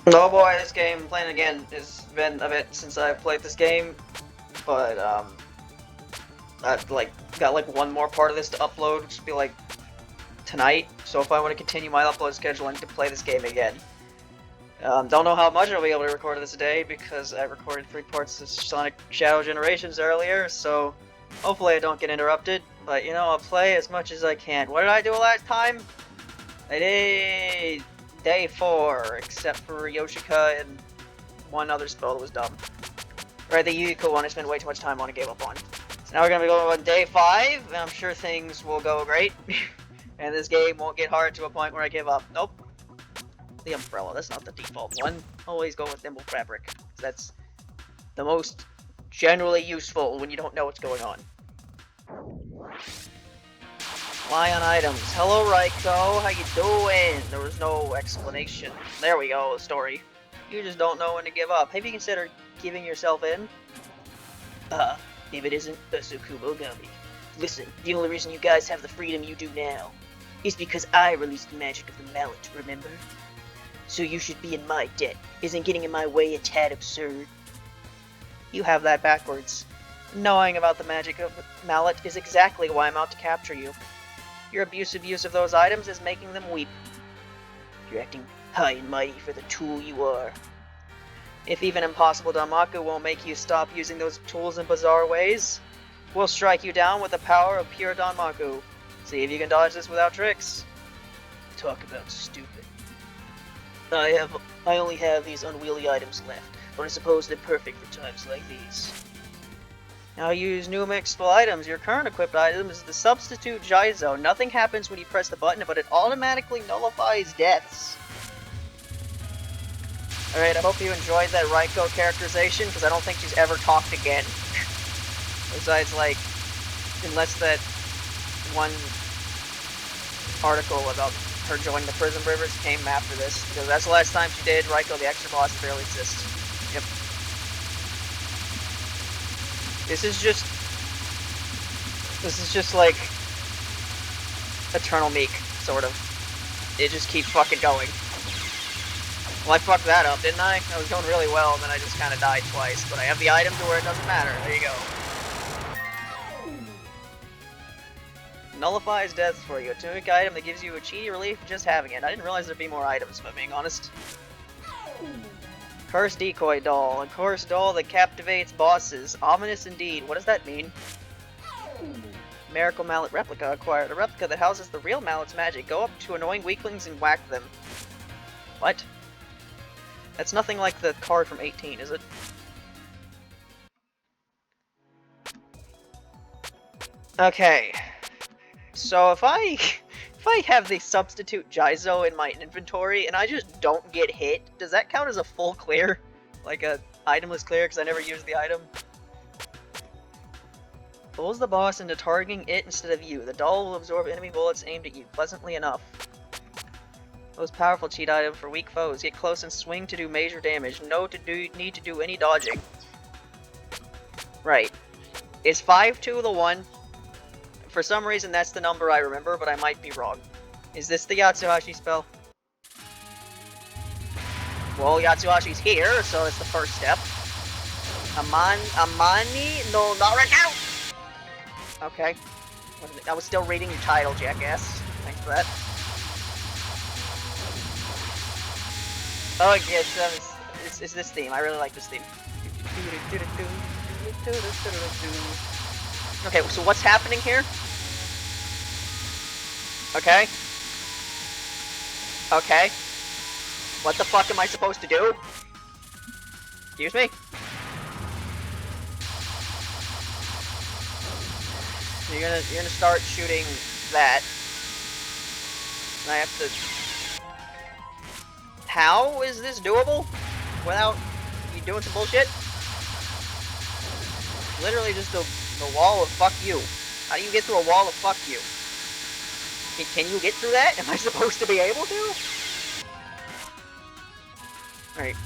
Oh boy, this game, playing again, it's been a bit since I've played this game, but I've got one more part of this to upload, which will be like tonight. So if I want to continue my upload schedule, I need to play this game again. Don't know how much I'll be able to record this day because I recorded 3 parts of Sonic Shadow Generations earlier, so hopefully I don't get interrupted. But you know, I'll play as much as I can. What did I do last time? I did day 4, except for Yoshika and one other spell that was dumb. Right, the Yukiko one I spent way too much time on and gave up on. So now we're gonna be going on day 5, and I'm sure things will go great. And this game won't get hard to a point where I give up. Nope. The umbrella, that's not the default one. Always go with nimble fabric. That's the most generally useful when you don't know what's going on. Fly on items. Hello, Raiko. How you doing? There was no explanation. There we go, story. You just don't know when to give up. Have you considered giving yourself in? If it isn't a Tsukumo Gummy. Listen, the only reason you guys have the freedom you do now is because I released the magic of the mallet, remember? So you should be in my debt. Isn't getting in my way a tad absurd? You have that backwards. Knowing about the magic of the mallet is exactly why I'm out to capture you. Your abusive use of those items is making them weep. You're acting high and mighty for the tool you are. If even impossible Danmaku won't make you stop using those tools in bizarre ways, we'll strike you down with the power of pure Danmaku. See if you can dodge this without tricks. Talk about stupid. I only have these unwieldy items left, but I suppose they're perfect for times like these. Now use new mixable items. Your current equipped item is the substitute Jaizo. Nothing happens when you press the button, but it automatically nullifies deaths. Alright, I hope you enjoyed that Raiko characterization, because I don't think she's ever talked again. Besides, unless that one article about her joining the Prison Rivers came after this, because that's the last time she did Raiko the Extra Boss barely exists. Yep. This is just like Eternal Meek, sort of. It just keeps fucking going. Well, I fucked that up, didn't I? I was going really well, and then I just kind of died twice, but I have the item to where it doesn't matter. There you go. Nullifies deaths for you. A tunic item that gives you a cheaty relief for just having it. I didn't realize there'd be more items, if I'm being honest. Cursed decoy doll. A cursed doll that captivates bosses. Ominous indeed. What does that mean? Miracle mallet replica acquired. A replica that houses the real mallet's magic. Go up to annoying weaklings and whack them. What? That's nothing like the card from 18, is it? Okay. So if I have the substitute Jaizo in my inventory and I just don't get hit, does that count as a full clear? Like a itemless clear because I never used the item? Pulls the boss into targeting it instead of you. The doll will absorb enemy bullets aimed at you, pleasantly enough. Most powerful cheat item for weak foes. Get close and swing to do major damage. No need to do any dodging. Right. Is 5-2 the one? For some reason, that's the number I remember, but I might be wrong. Is this the Yatsuhashi spell? Well, Yatsuhashi's here, so it's the first step. Amani no Naruto! Okay. I was still reading your title, jackass. Thanks for that. Oh, yes, it's this theme. I really like this theme. Okay, so what's happening here? Okay. Okay. What the fuck am I supposed to do? Excuse me? So you're gonna start shooting that. And I have to... How is this doable? Without you doing some bullshit? Literally just the wall of fuck you. How do you get through a wall of fuck you? Can you get through that? Am I supposed to be able to? Alright.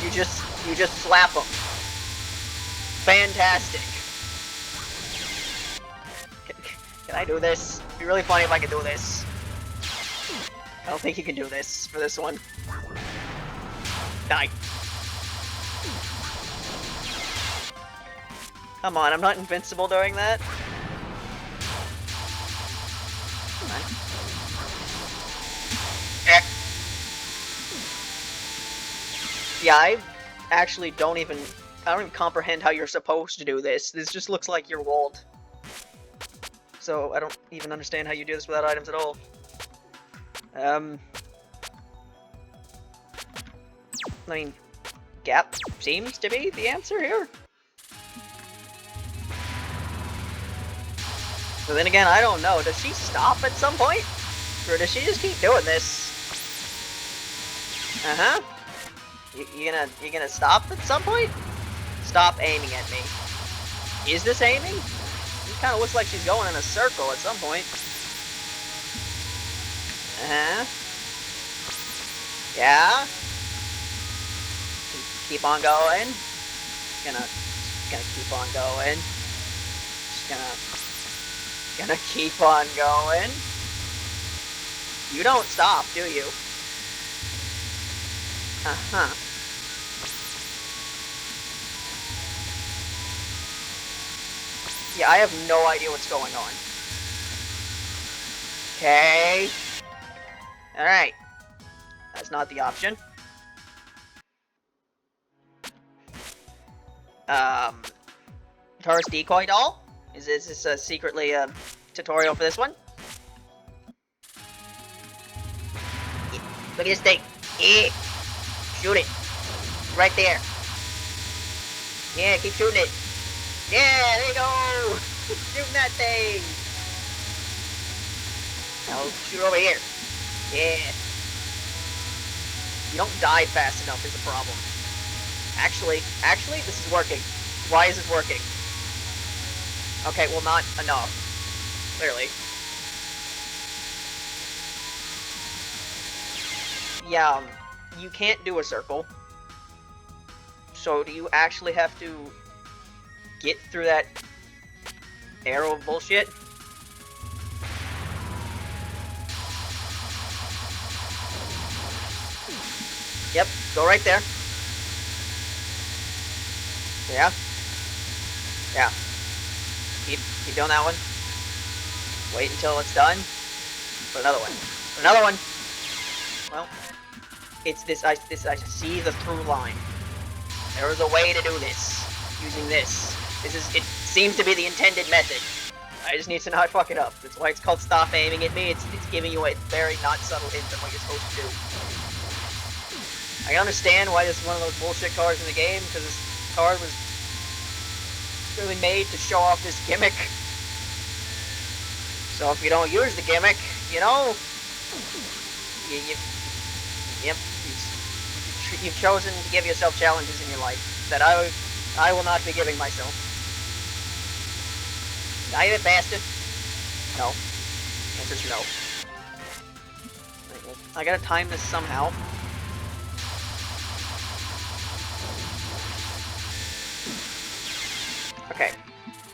you just slap them. Fantastic. Can I do this? It'd be really funny if I could do this. I don't think you can do this for this one. Die. Come on, I'm not invincible during that. Come on. Yeah, I actually I don't even comprehend how you're supposed to do this. This just looks like you're walled. So I don't even understand how you do this without items at all. I mean, gap seems to be the answer here. But then again, I don't know. Does she stop at some point? Or does she just keep doing this? Uh-huh. You gonna stop at some point? Stop aiming at me. Is this aiming? It kind of looks like she's going in a circle at some point. Uh-huh. Yeah. Keep on going. Gonna keep on going. Just gonna keep on going. You don't stop, do you? Uh-huh. Yeah, I have no idea what's going on. Okay. Alright. That's not the option. Taurus decoy doll? Is this secretly a tutorial for this one? Yeah. Look at this thing. Yeah. Shoot it. Right there. Yeah, keep shooting it. Yeah, there you go! Shooting that thing! Now, shoot over here. Yeah. You don't die fast enough is the problem. Actually, this is working. Why is this working? Okay, well, not enough. Clearly. Yeah, you can't do a circle. So, do you actually have to get through that arrow of bullshit? Yep, go right there. Yeah. Yeah. Keep doing that one. Wait until it's done. Put another one. Put another one. Well, it's this. I see the through line. There is a way to do this using this. It seems to be the intended method. I just need to not fuck it up. That's why it's called stop aiming at me. It's giving you a very not subtle hint on what you're supposed to do. I can understand why this is one of those bullshit cards in the game, because this card was really made to show off this gimmick. So if you don't use the gimmick, you know, you've chosen to give yourself challenges in your life that I will not be giving myself. Die, you bastard. No. The answer's no. I gotta time this somehow. Okay.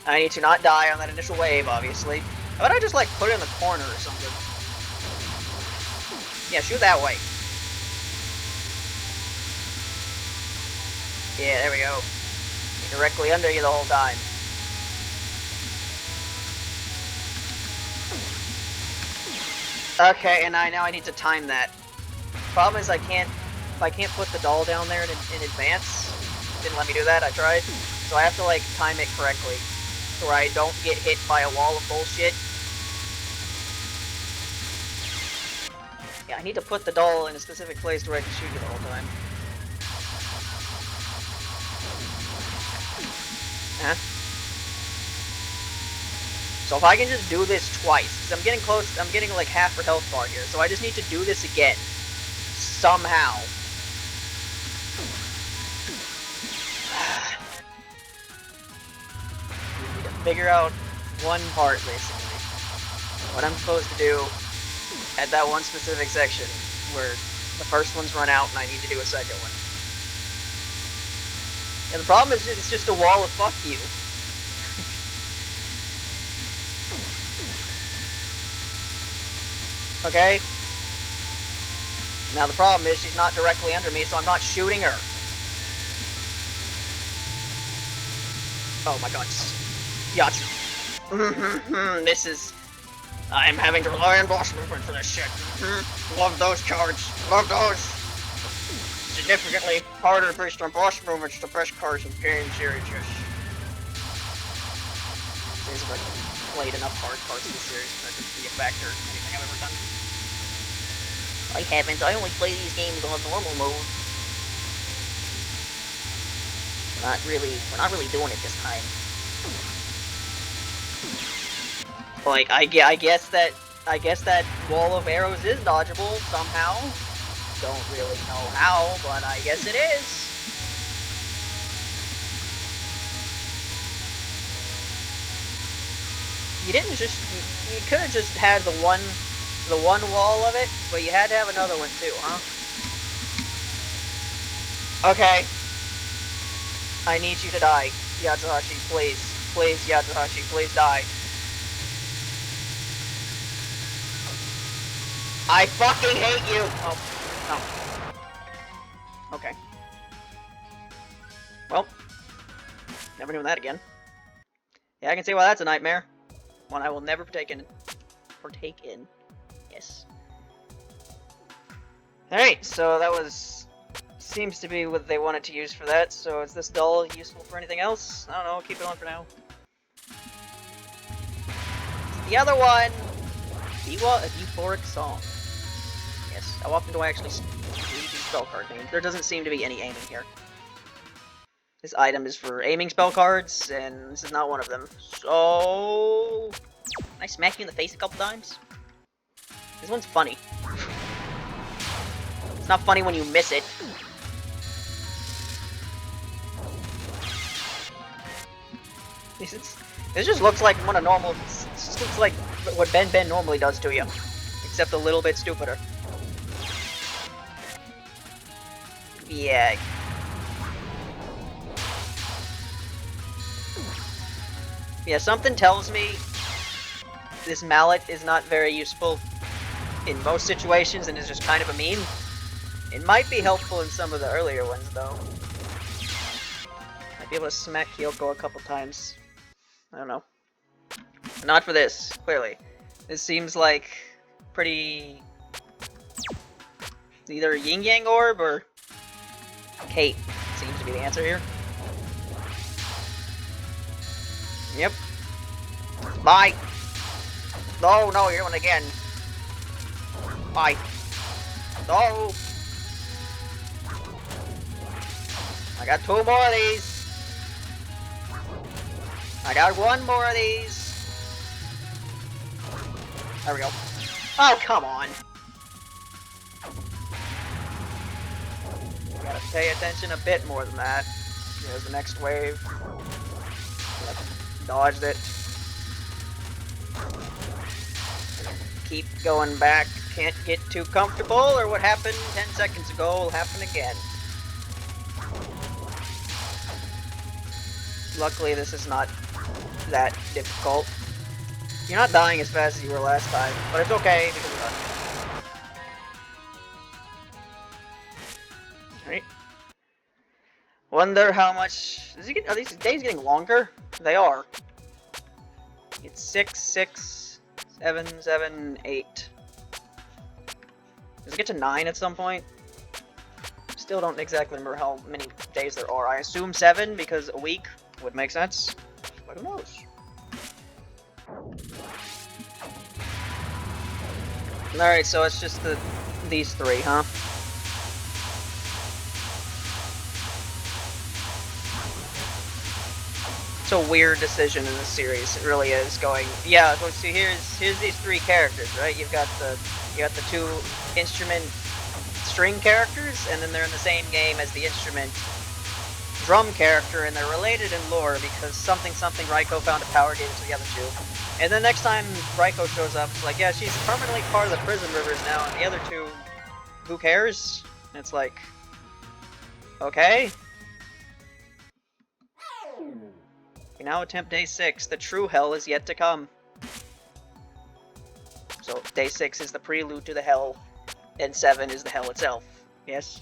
I need to not die on that initial wave, obviously. How about I just, like, put it in the corner or something? Yeah, shoot that way. Yeah, there we go. Directly under you the whole time. Okay, and now I need to time that. Problem is I can't put the doll down there in advance. Didn't let me do that, I tried. So I have to, like, time it correctly, so I don't get hit by a wall of bullshit. Yeah, I need to put the doll in a specific place where I can shoot it the whole time. Huh? So if I can just do this twice, because I'm getting close, I'm getting like half her health bar here, so I just need to do this again. Somehow. Figure out one part, basically. What I'm supposed to do at that one specific section, where the first one's run out and I need to do a second one. And the problem is, it's just a wall of fuck you. Okay? Now the problem is she's not directly under me, so I'm not shooting her. Oh my god. Yachi. This is... I'm having to rely on boss movement for this shit. Love those cards. Love those. Significantly harder based on boss movements, the best cards in game series. Yes. Seems like I've played enough hard cards in the series for that to be a factor in anything I've ever done. I haven't. I only play these games on normal mode. We're not really doing it this time. Like, I guess that wall of arrows is dodgeable somehow. Don't really know how, but I guess it is. You didn't just... You could have just had the one wall of it, but you had to have another one too, huh? Okay. I need you to die. Yatsuhashi, please. Please, Yatsuhashi, please die. I fucking hate you! Oh. Oh. Okay. Well. Never doing that again. Yeah, I can see why that's a nightmare. One I will never partake in. Yes. Alright, so that was... Seems to be what they wanted to use for that, so is this doll useful for anything else? I don't know, keep it on for now. The other one! Biwa, a euphoric song. Yes, how often do I actually read these spell card names? There doesn't seem to be any aiming here. This item is for aiming spell cards, and this is not one of them. So... Can I smack you in the face a couple times? This one's funny. It's not funny when you miss it. This just looks like what a normal... This just looks like what Ben normally does to you. Except a little bit stupider. Yeah. Yeah, something tells me this mallet is not very useful in most situations and is just kind of a meme. It might be helpful in some of the earlier ones, though. Might be able to smack Kyoko a couple times. I don't know. Not for this, clearly. This seems like pretty... either Yin Yang Orb or Kate seems to be the answer here. Yep. Bye! No, no, you're doing it again. Bye. No! I got 2 more of these! I got 1 more of these! There we go. Oh, come on! Gotta pay attention a bit more than that. Here's the next wave. Dodged it. Keep going back. Can't get too comfortable, or what happened 10 seconds ago will happen again. Luckily, this is not that difficult. You're not dying as fast as you were last time, but it's okay because of that. Alright. Wonder how much... Are these days getting longer? They are. It's 6, 6, 7, 7, 8. Does it get to 9 at some point? Still don't exactly remember how many days there are. I assume 7 because a week would make sense. But who knows? Alright, so it's just these 3, huh? It's a weird decision in this series. It really is. Going, yeah. So see, here's these 3 characters, right? You got the 2 instrument string characters, and then they're in the same game as the instrument drum character, and they're related in lore because something Raiko found a power gave it to the other 2. And then next time Raiko shows up, it's like, yeah, she's permanently part of the Prison Rivers now, and the other 2, who cares? And it's like, okay. We now attempt day 6. The true hell is yet to come. So day 6 is the prelude to the hell and 7 is the hell itself. Yes?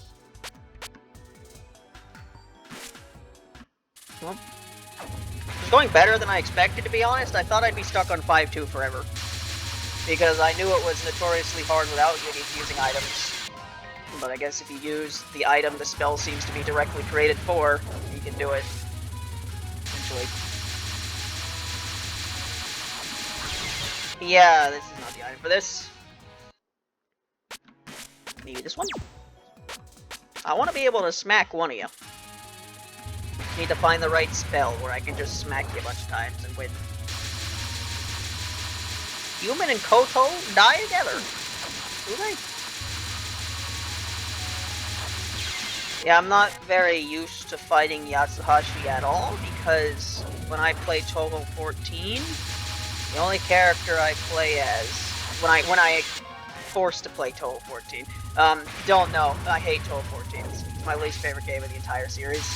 Well, it's going better than I expected, to be honest. I thought I'd be stuck on 5-2 forever, because I knew it was notoriously hard without using items. But I guess if you use the item the spell seems to be directly created for, you can do it. Eventually. Yeah, this is not the item for this. Maybe this one? I want to be able to smack one of you. Need to find the right spell where I can just smack you a bunch of times and win. Human and Koto die together. Do they? Yeah, I'm not very used to fighting Yatsuhashi at all, because when I play Touhou 14, the only character I play as when I forced to play Touhou 14. Don't know. I hate Touhou 14. It's my least favorite game of the entire series.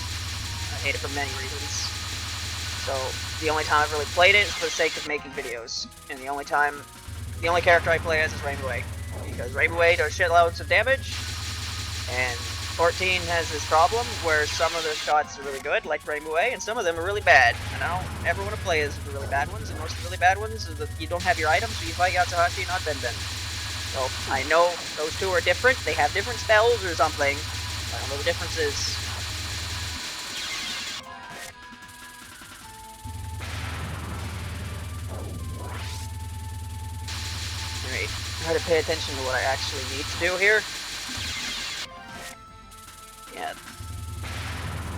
I hate it for many reasons. So the only time I've really played it is for the sake of making videos, and the only character I play as is Rainbow, because Rainbow does shitloads of damage, and 14 has this problem where some of the shots are really good, like Rainbow, and some of them are really bad. And I don't ever want to play as the really bad ones, and most of the really bad ones is that you don't have your items, so you fight Yatsuhashi, not Ben. So I know those two are different. They have different spells or something. I don't know the differences. Alright, try to pay attention to what I actually need to do here. Yeah.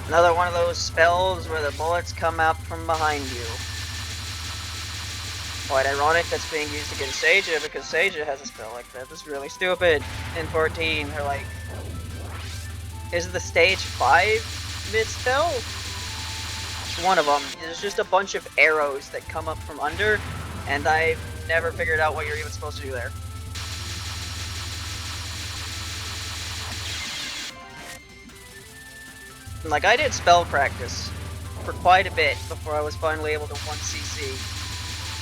Another one of those spells where the bullets come out from behind you. Quite ironic that's being used against Seija, because Seija has a spell like that. That's really stupid. In 14, they're like... Is the stage 5 mid-spell? One of them. There's just a bunch of arrows that come up from under, and I've never figured out what you're even supposed to do there. Like, I did spell practice for quite a bit before I was finally able to 1cc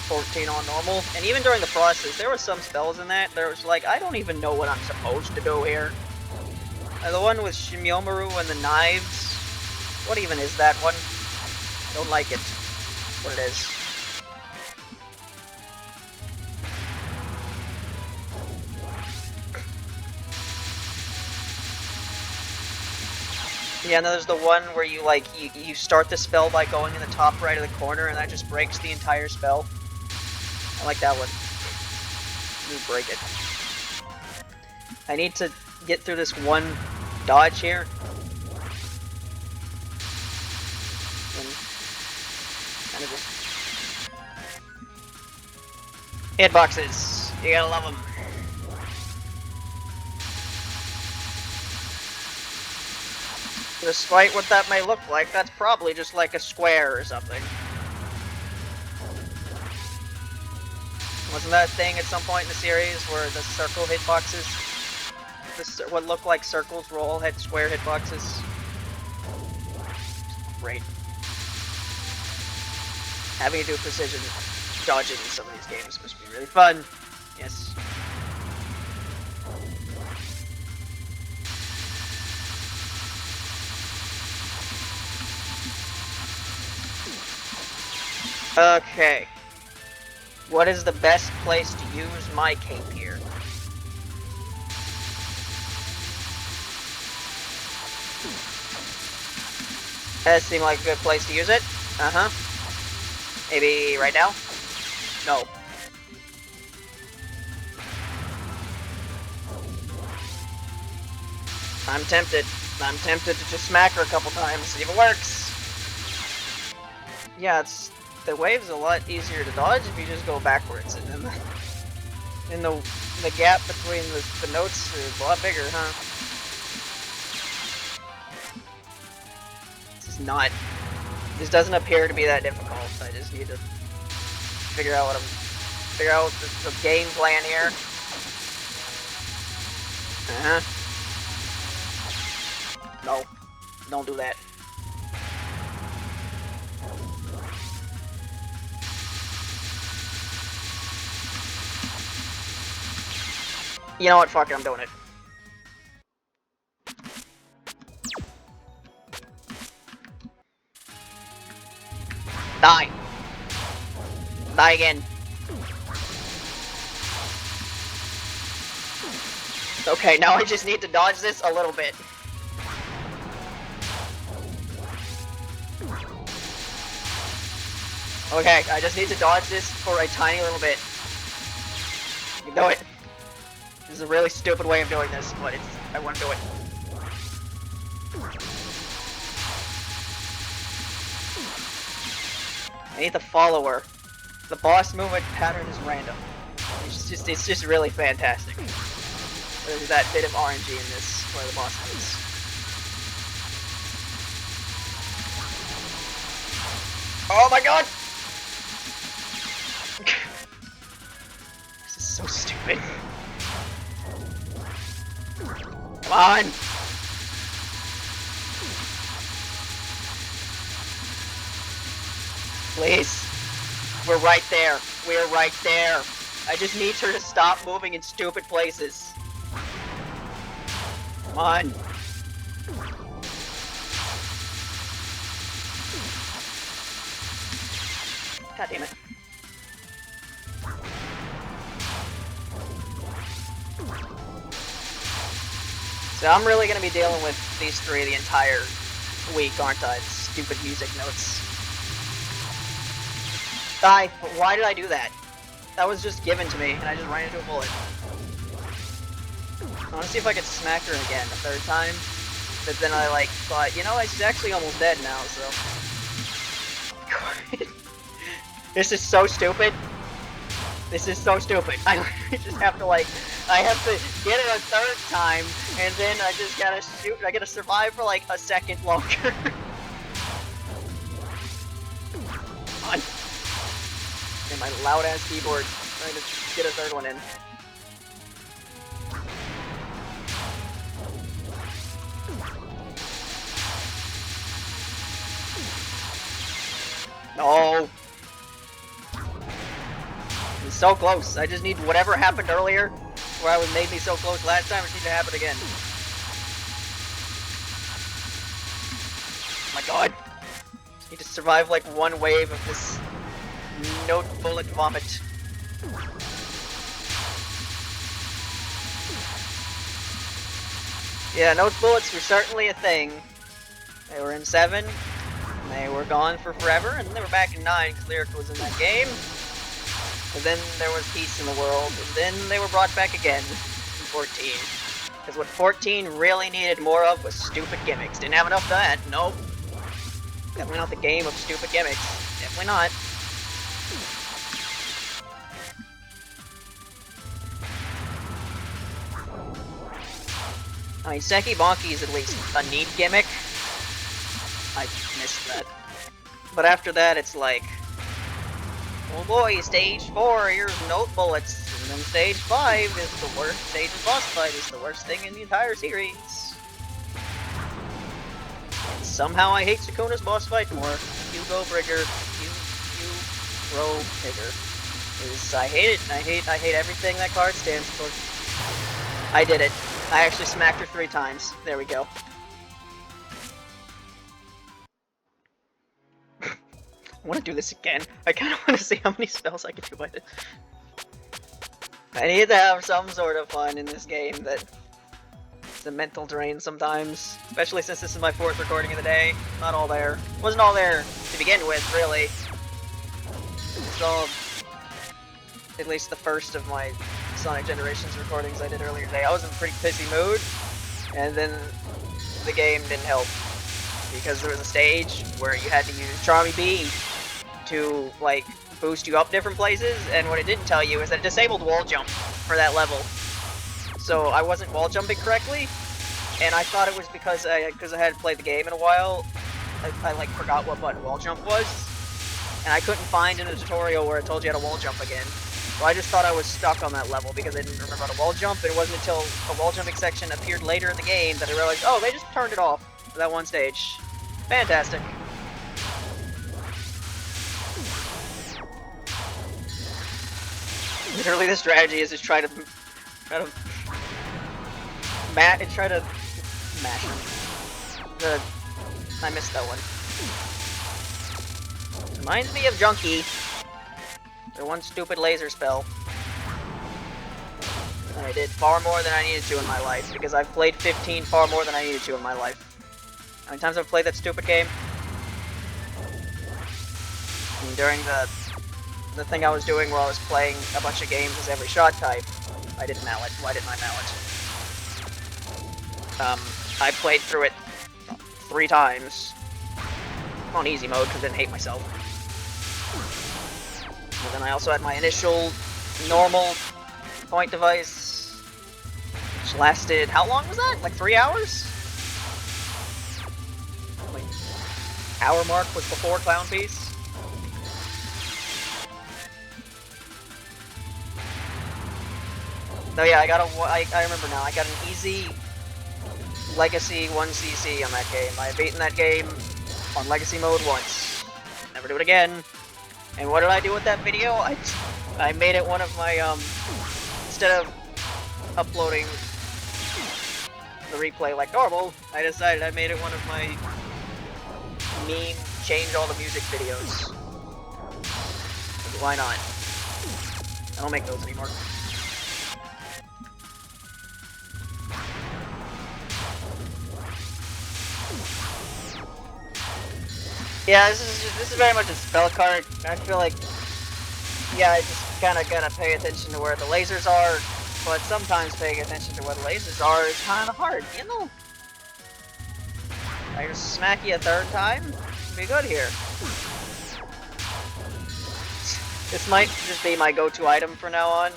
14 on normal, and even during the process, there were some spells in that was like, I don't even know what I'm supposed to do here. The one with Shimyomaru and the knives, what even is that one? I don't like it. What it is. Yeah, and there's the one where you like you start the spell by going in the top right of the corner, and that just breaks the entire spell. I like that one. Let me break it. I need to get through this one dodge here. And kind of just hitboxes. You gotta love them. Despite what that may look like, that's probably just like a square or something. Wasn't that a thing at some point in the series where the circle hitboxes, what looked like circles were all square hitboxes? Great. Having to do precision dodging in some of these games must be really fun. Yes. Okay. What is the best place to use my cape here? That seemed like a good place to use it. Uh-huh. Maybe right now? No. I'm tempted. I'm tempted to just smack her a couple times, see if it works. Yeah, the wave's a lot easier to dodge if you just go backwards, and then the gap between the notes is a lot bigger, huh? This doesn't appear to be that difficult. I just need to figure out the game plan here. No, don't do that. You know what? Fuck it, I'm doing it. Die. Die again. Okay, now I just need to dodge this a little bit. Okay, I just need to dodge this for a tiny little bit. You know it. This is a really stupid way of doing this, but I want to do it. I need the follower. The boss movement pattern is random. It's just really fantastic. There's that bit of RNG in this where the boss moves. Oh my god! This is so stupid. Come on! Please. We're right there. We're right there. I just need her to stop moving in stupid places. Come on. God damn it. So I'm really gonna be dealing with these three the entire week, aren't I? Stupid music notes. Die. But why did I do that? That was just given to me, and I just ran into a bullet. I want to see if I could smack her again a third time, but then I thought, you know, she's actually almost dead now, so... This is so stupid. This is so stupid. I just have to I have to get it a third time, and then I just gotta shoot, I gotta survive for a second longer. Come on. And my loud ass keyboard trying to get a third one in. No! It's so close. I just need whatever happened earlier, where made me so close last time, it needs to happen again. Oh my god! Just need to survive one wave of this note bullet vomit. Yeah, note bullets were certainly a thing. They were in 7, and they were gone for forever, and then they were back in 9 because Lyric was in that game. And then there was peace in the world, and then they were brought back again in 14. Because what 14 really needed more of was stupid gimmicks. Didn't have enough of that, nope. Definitely not the game of stupid gimmicks. Definitely not. I mean, Seki Bonki is at least a neat gimmick. I missed that. But after that, it's oh boy, stage 4, here's note bullets. And then stage 5 is the worst stage of boss fight, is the worst thing in the entire series. And somehow I hate Sukuna's boss fight more. You go Brigger, you row Bigger. I hate it, I hate everything that card stands for. I did it. I actually smacked her 3 times. There we go. I want to do this again. I kind of want to see how many spells I can do by this. I need to have some sort of fun in this game that it's a mental drain sometimes. Especially since this is my 4th recording of the day. Not all there. Wasn't all there to begin with, really. So, at least the first of my Sonic Generations recordings I did earlier today. I was in a pretty pissy mood, and then the game didn't help. Because there was a stage where you had to use Charmy Beam to, boost you up different places, and what it didn't tell you is that it disabled wall jump for that level. So I wasn't wall jumping correctly, and I thought it was because I hadn't played the game in a while. I forgot what button wall jump was, and I couldn't find in the tutorial where it told you how to wall jump again. So I just thought I was stuck on that level because I didn't remember how to wall jump, and it wasn't until the wall jumping section appeared later in the game that I realized, oh, they just turned it off for that one stage. Fantastic. Literally, the strategy is just try to mash him. I missed that one. Reminds me of Junkie. Their one stupid laser spell. I did far more than I needed to in my life, because I've played 15 far more than I needed to in my life. How many times I've played that stupid game? And during the thing I was doing where I was playing a bunch of games as every shot type, I did mallet. Why didn't I mallet? I played through it 3 times on easy mode because I didn't hate myself. And then I also had my initial normal point device, which lasted, how long was that? Like 3 hours? Like, hour mark was before Clown Piece. Oh yeah, I remember now, I got an easy Legacy 1cc on that game. I had beaten that game on Legacy mode once. Never do it again. And what did I do with that video? I made it one of my, instead of uploading the replay like normal, I decided I made it one of my meme change all the music videos. Why not? I don't make those anymore. Yeah, this is very much a spell card. I feel like, yeah, I just kind of gotta pay attention to where the lasers are, but sometimes paying attention to where the lasers are is kind of hard, you know? I just smack you a 3rd time, be good here. This might just be my go-to item from now on,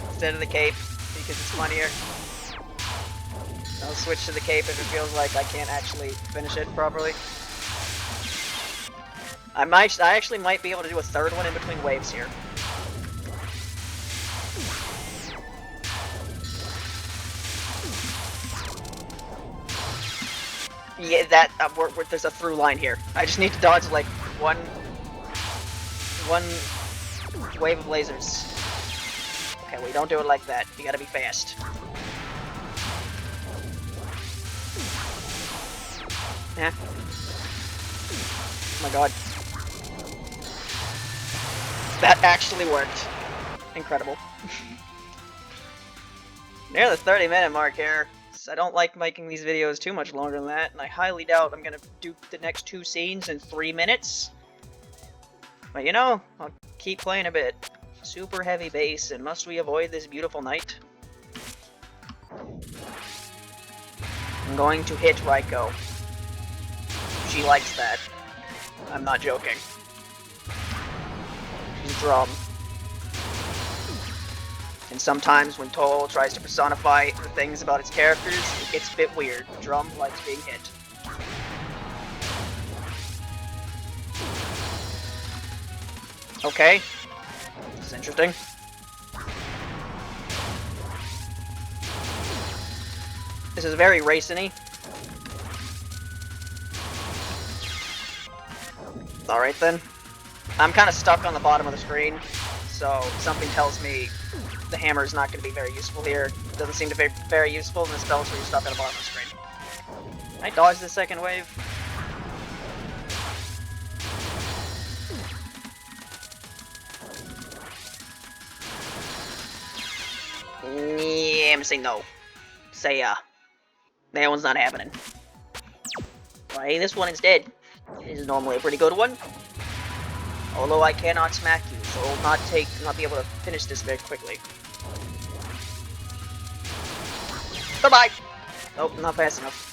instead of the cape, because it's funnier. I'll switch to the cape if it feels like I can't actually finish it properly. I actually might be able to do a 3rd one in between waves here. Yeah, there's a through line here. I just need to dodge like one wave of lasers. Okay, we don't do it like that. You gotta be fast. Yeah. Oh my god. That actually worked. Incredible. Near the 30-minute mark here. So I don't like making these videos too much longer than that, and I highly doubt I'm gonna do the next 2 scenes in 3 minutes. But you know, I'll keep playing a bit. Super heavy bass, and must we avoid this beautiful night? I'm going to hit Raiko. She likes that. I'm not joking. She's a drum. And sometimes when Touhou tries to personify the things about its characters, it gets a bit weird. The drum likes being hit. Okay. This is interesting. This is very racing-y. Alright then. I'm kind of stuck on the bottom of the screen, so something tells me the hammer is not going to be very useful here. It doesn't seem to be very useful in the spells where you're stuck on the bottom of the screen. Can I dodge the 2nd wave? Yeah, I'm gonna say no. Say, that one's not happening. Try this one instead. This is normally a pretty good one. Although I cannot smack you, so I'll not be able to finish this very quickly. Goodbye! Nope, not fast enough.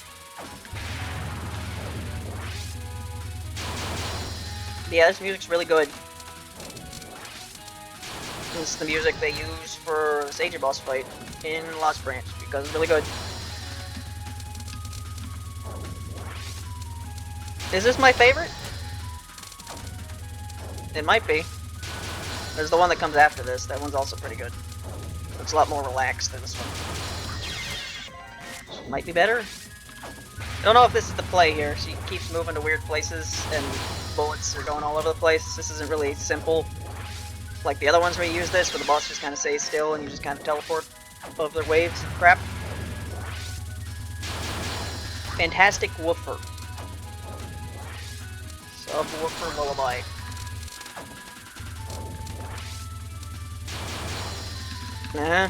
Yeah, this music's really good. This is the music they use for the Sage boss fight in Lost Branch, because it's really good. Is this my favorite? It might be. There's the one that comes after this. That one's also pretty good. It's a lot more relaxed than this one. Might be better. I don't know if this is the play here. She keeps moving to weird places and bullets are going all over the place. This isn't really simple like the other ones where you use this, where the boss just kind of stays still and you just kind of teleport above their waves and crap. Fantastic Woofer. for Lullaby. Nah.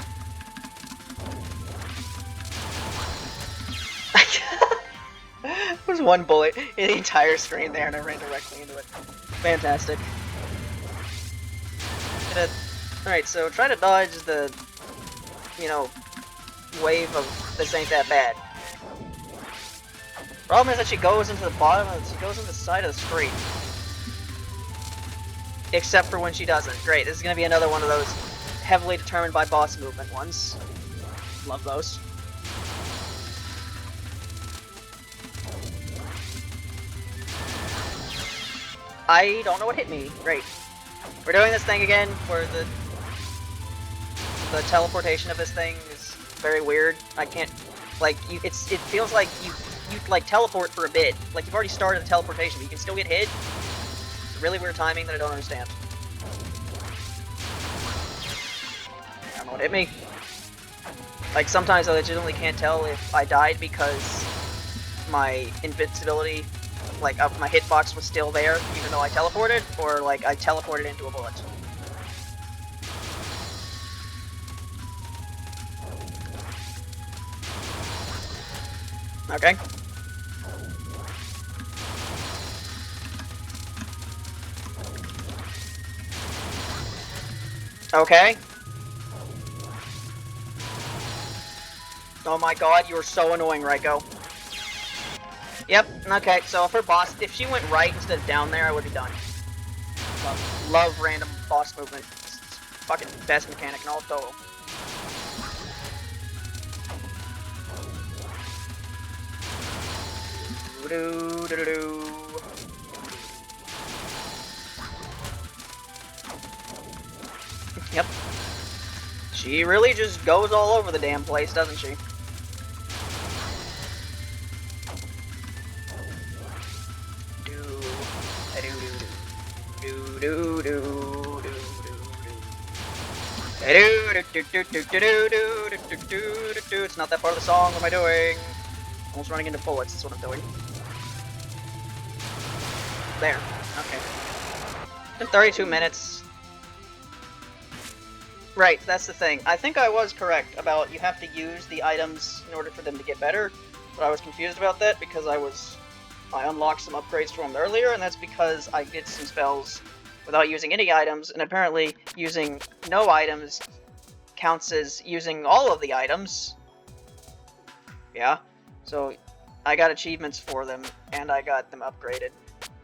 There's one bullet in the entire screen there, and I ran directly into it. Fantastic. Alright, so try to dodge the, you know, wave of this ain't that bad. Problem is that she goes into the bottom, she goes into the side of the screen. Except for when she doesn't. Great, this is gonna be another one of those heavily determined by boss movement ones. Love those. I don't know what hit me. Great. We're doing this thing again where the teleportation of this thing is very weird. I can't, like, it feels like you like teleport for a bit. Like you've already started the teleportation, but you can still get hit. It's really weird timing that I don't understand. I don't know what hit me. Like sometimes I legitimately can't tell if I died because my invincibility, like my hitbox was still there even though I teleported, or like I teleported into a bullet. Okay. Okay. Oh my god, you are so annoying, Raiko. Yep, okay, so if her boss, if she went right instead of down there, I would be done. Love random boss movement. It's fucking best mechanic in all of Touhou. Yep. She really just goes all over the damn place, doesn't she? It's not that part of the song. What am I doing? Almost running into bullets. That's what I'm doing. There. Okay. In 32 minutes. Right, that's the thing. I think I was correct about you have to use the items in order for them to get better, but I was confused about that because I unlocked some upgrades from them earlier, and that's because I did some spells without using any items, and apparently using no items counts as using all of the items. Yeah, so I got achievements for them, and I got them upgraded.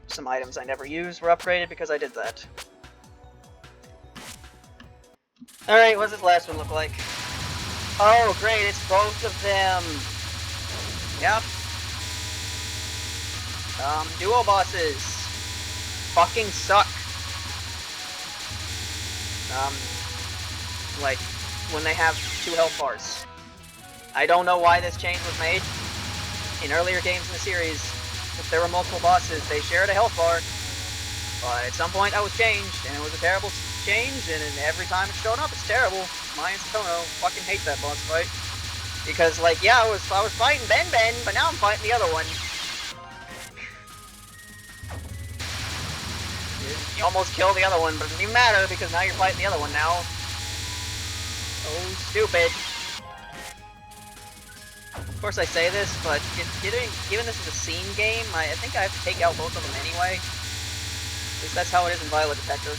Some items I never used were upgraded because I did that. Alright, what does this last one look like? Oh, great, it's both of them! Yep. Duo bosses. Fucking suck. Like, when they have 2 health bars. I don't know why this change was made. In earlier games in the series, if there were multiple bosses, they shared a health bar. But at some point that was changed, and it was a terrible change, and every time it showed up, it's terrible. My and Satono fucking hate that boss fight. Because, like, yeah, I was fighting Ben, but now I'm fighting the other one. You almost kill the other one, but it doesn't even matter, because now you're fighting the other one now. Oh, stupid. Of course I say this, but given this is a scene game, I think I have to take out both of them anyway. At least that's how it is in Violet Detector.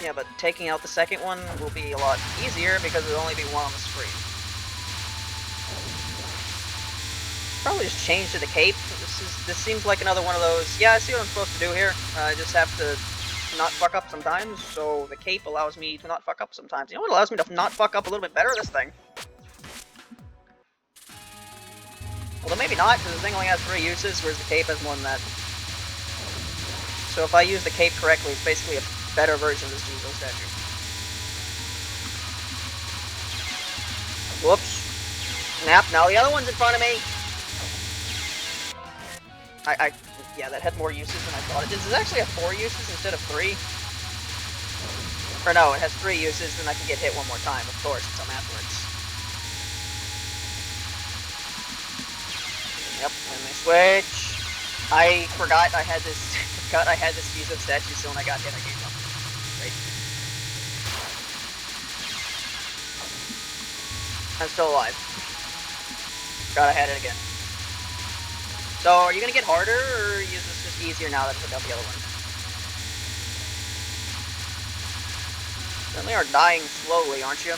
Yeah, but taking out the second one will be a lot easier because there'll only be one on the screen. Probably just change to the cape. This seems like another one of those. Yeah, I see what I'm supposed to do here. I just have to not fuck up sometimes, so the cape allows me to not fuck up sometimes. You know what allows me to not fuck up a little bit better? This thing. Well, maybe not, because the thing only has 3 uses, whereas the cape has more than that. So if I use the cape correctly, it's basically a better version of this Jizo statue. Whoops. Snap, now the other one's in front of me! Yeah, that had more uses than I thought. This is actually have 4 uses instead of 3. Or no, it has 3 uses, then I can get hit one more time, of course, until afterwards. Yep, and they switch. I forgot I had this fuse up statue, so when I got hit, I gave up. Great. I'm still alive. Forgot I had it again. So, are you gonna get harder, or is this just easier now that I took out the other one? Certainly are dying slowly, aren't you?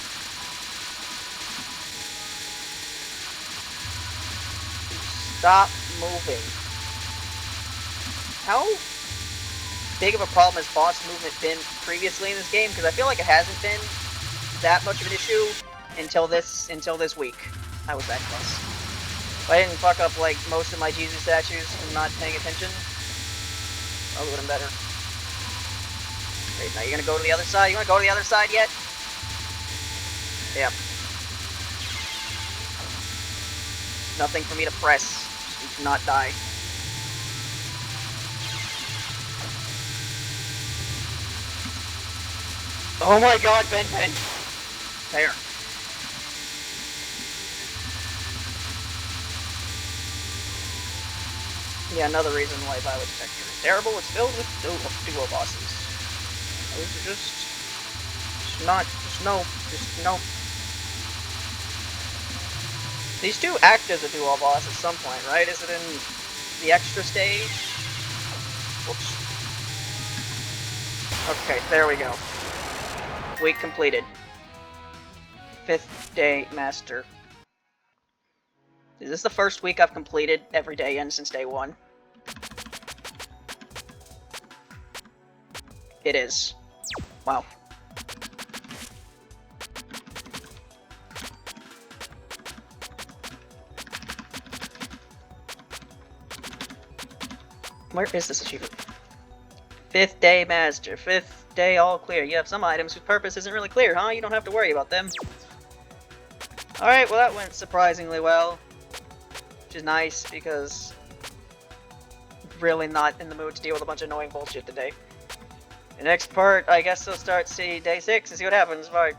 Stop moving. How big of a problem has boss movement been previously in this game? Because I feel like it hasn't been that much of an issue until this week. I was that close. If I didn't fuck up like most of my Jesus statues from not paying attention, probably would have been better. Wait, now you're gonna go to the other side? You wanna go to the other side yet? Yep. Nothing for me to press. Just not die. Oh my god, Ben. There. Yeah, another reason why Violet Detector is terrible. It's filled with duo bosses. Those are just no. These two act as a duo boss at some point, right? Is it in the extra stage? Whoops. Okay, there we go. Week completed. 5th day master. Is this the first week I've completed every day in since day 1? It is. Wow. Where is this achievement? 5th day master. 5th day all clear. You have some items whose purpose isn't really clear, huh? You don't have to worry about them. Alright, well that went surprisingly well. Which is nice, because I'm really not in the mood to deal with a bunch of annoying bullshit today. The next part, I guess I'll start day 6 and see what happens. Bye.